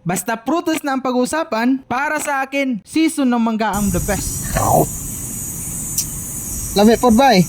Basta prutas na ang pag-usapan, para sa akin, season ng mangga ang the best. Lami po ba eh?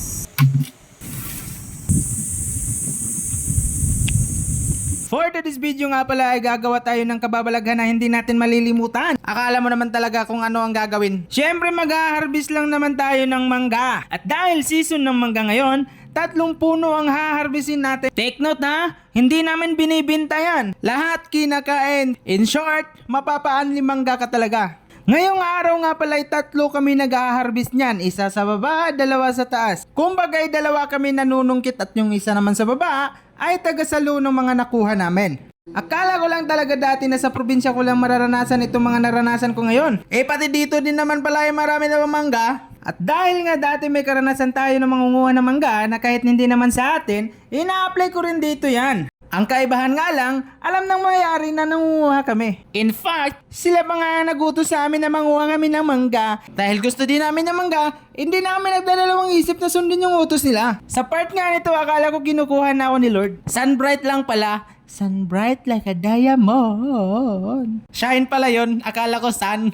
For today's video nga pala ay gagawa tayo ng kababalaghan na hindi natin malilimutan. Akala mo naman talaga kung ano ang gagawin. Siyempre mag-harvest lang naman tayo ng mangga. At dahil season ng mangga ngayon, 3 puno ang haharvestin natin. Take note ha, hindi namin binibinta yan. Lahat kinakain. In short, mapapaanli mangga ka talaga. Ngayong araw nga pala ay 3 kami nag-harvest niyan. Isa sa baba, 2 sa taas. Kumbaga ay 2 kami nanunungkit at yung isa naman sa baba ay taga-salo ng mga nakuha namin. Akala ko lang talaga dati na sa probinsya ko lang mararanasan itong mga naranasan ko ngayon. Pati dito din naman pala ay marami na mangga. At dahil nga dati may karanasan tayo ng mangunguha ng mangga na kahit hindi naman sa atin, ina-apply ko rin dito yan. Ang kaibahan nga lang, alam ng mayari na nangunguha kami. In fact, sila pa nga nagutos sa amin na manguha kami ng mangga. Dahil gusto din namin ng mangga, hindi namin nagdadalawang isip na sundin yung utos nila. Sa part nga nito, akala ko kinukuha na ako ni Lord. Sunbright lang pala. Sunbright like a diamond. Shine pala yun. Akala ko sun.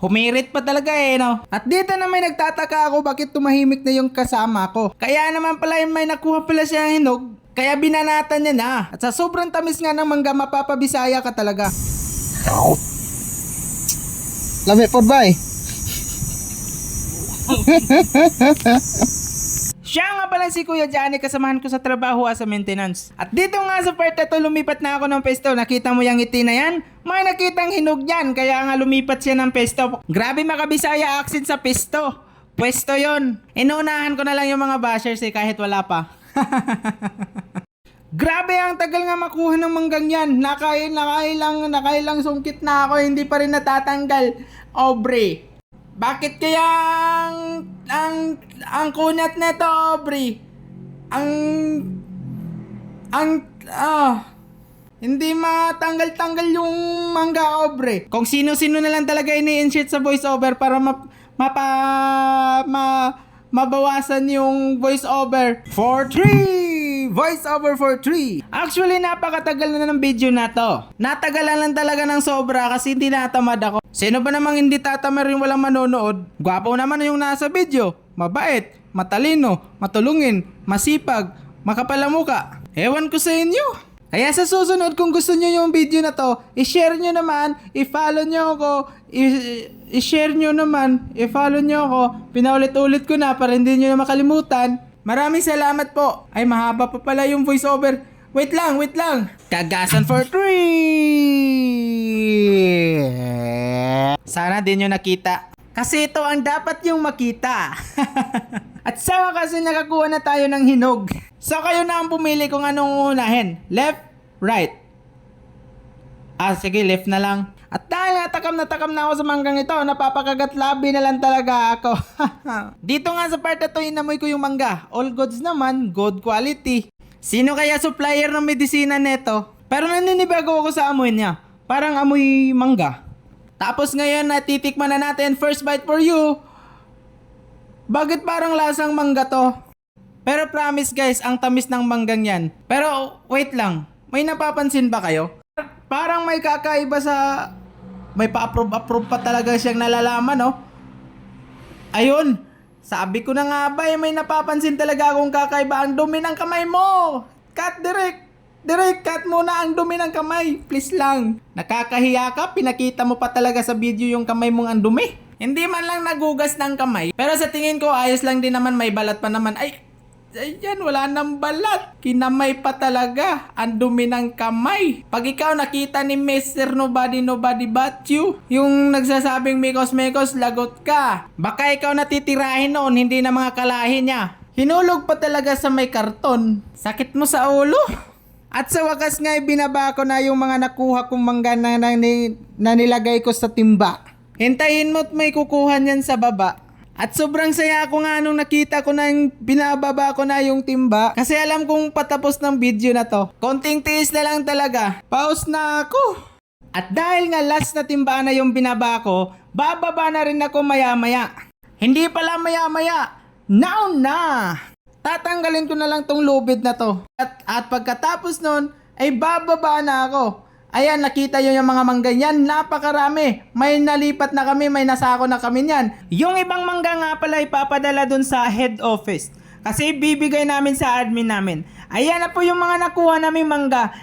Humirit pa talaga no? At dito na may nagtataka ako bakit tumahimik na yung kasama ko. Kaya naman pala may nakuha pala siya hinog. Kaya binanatan niya na. At sa sobrang tamis nga ng mangga, mapapabisaya ka talaga. Lami po ba eh? Siya nga pala si Kuya Johnny, kasamahan ko sa trabaho as a maintenance. At dito nga sa part na to, lumipat na ako ng pesto. Nakita mo yung ngiti na yan? May nakitang hinog yan, kaya nga lumipat siya ng pesto. Grabe makabisaya accent sa pesto. Pwesto yon. Inuunahan ko na lang yung mga bashers kahit wala pa. Grabe ang tagal nga makuha ng manggang yan. Nakailang sungkit na ako, hindi pa rin natatanggal. Obre. Bakit kaya ang kunat nito, Obre? Hindi matanggal-tanggal yung mangga, Obre. Kung sino-sino na lang talaga ini-insert sa voiceover para mabawasan yung voiceover for 3. Voiceover for 3. Actually, napakatagal na ng video na to. Natagalan lang talaga ng sobra kasi hindi natamad ako. Sino ba namang hindi tatamad rin walang manonood? Gwapo naman yung nasa video. Mabait, matalino, matulungin, masipag, makapalamuka. Ewan ko sa inyo. Kaya sa susunod, kung gusto nyo yung video na to, i-share nyo naman, i-follow nyo ako, i-share nyo naman, i-follow nyo ako. Pinaulit-ulit ko na para hindi nyo na makalimutan. Maraming salamat po. Ay, mahaba pa pala yung voiceover. Wait lang. Kagasan for 3. Sana din nyo nakita. Kasi ito ang dapat yung makita. At sa wakas nakakuha na tayo ng hinog. So kayo na ang pumili kung anong unahin. Left, right. Sige, left na lang. At dahil natakam na ako sa manggang ito, napapakagat-labi na lang talaga ako. Dito nga sa part na to, inamoy ko yung mangga. All goods naman, good quality. Sino kaya supplier ng medisina neto? Pero naninibago ako sa amoy niya. Parang amoy mangga. Tapos ngayon, natitikman na natin. First bite for you. Bakit parang lasang mangga to? Pero promise guys, ang tamis ng manggang yan. Pero wait lang, may napapansin ba kayo? Parang may kakaiba sa... May pa-approve pa talaga siyang nalalaman, no? Ayun, sabi ko na nga ba, may napapansin talaga akong kakaiba. Ang dumi ng kamay mo! Cut direct! Direct, cut muna ang dumi ng kamay. Please lang. Nakakahiya ka, pinakita mo pa talaga sa video yung kamay mong ang dumi. Hindi man lang nagugas ng kamay. Pero sa tingin ko, ayos lang din naman, may balat pa naman. Ay, yan, wala nang balat. Kinamay pa talaga. Ang dumi ng kamay. Pag ikaw nakita ni Mr. Nobody But You, yung nagsasabing mekos, lagot ka. Baka ikaw natitirahin noon, hindi na mga kalahin niya. Hinulog pa talaga sa may karton. Sakit mo sa ulo. At sa wakas nga, binaba ko na yung mga nakuha kong mangga na nilagay ko sa timba. Hintayin mo't may kukuha niyan sa baba. At sobrang saya ako nga nung nakita ko na yung binababa ko na yung timba. Kasi alam kong patapos ng video na to. Konting tiis na lang talaga. Pause na ako. At dahil nga last na timba na yung binaba ko, bababa na rin ako maya-maya. Hindi pala maya-maya. Now na! Tatanggalin ko na lang tong lubid na to. At pagkatapos nun, ay bababa na ako. Ayan, nakita nyo yung mga mangga niyan, napakarami. May nalipat na kami, may nasako na kami niyan. Yung ibang mangga nga pala ipapadala dun sa head office. Kasi bibigay namin sa admin namin. Ayan na po yung mga nakuha namin mangga.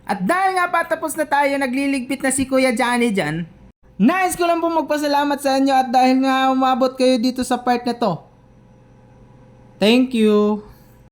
At dahil nga pa tapos na tayo, nagliligpit na si Kuya Johnny dyan. Nice ko lang po magpasalamat sa inyo at dahil nga umabot kayo dito sa part na to. Thank you.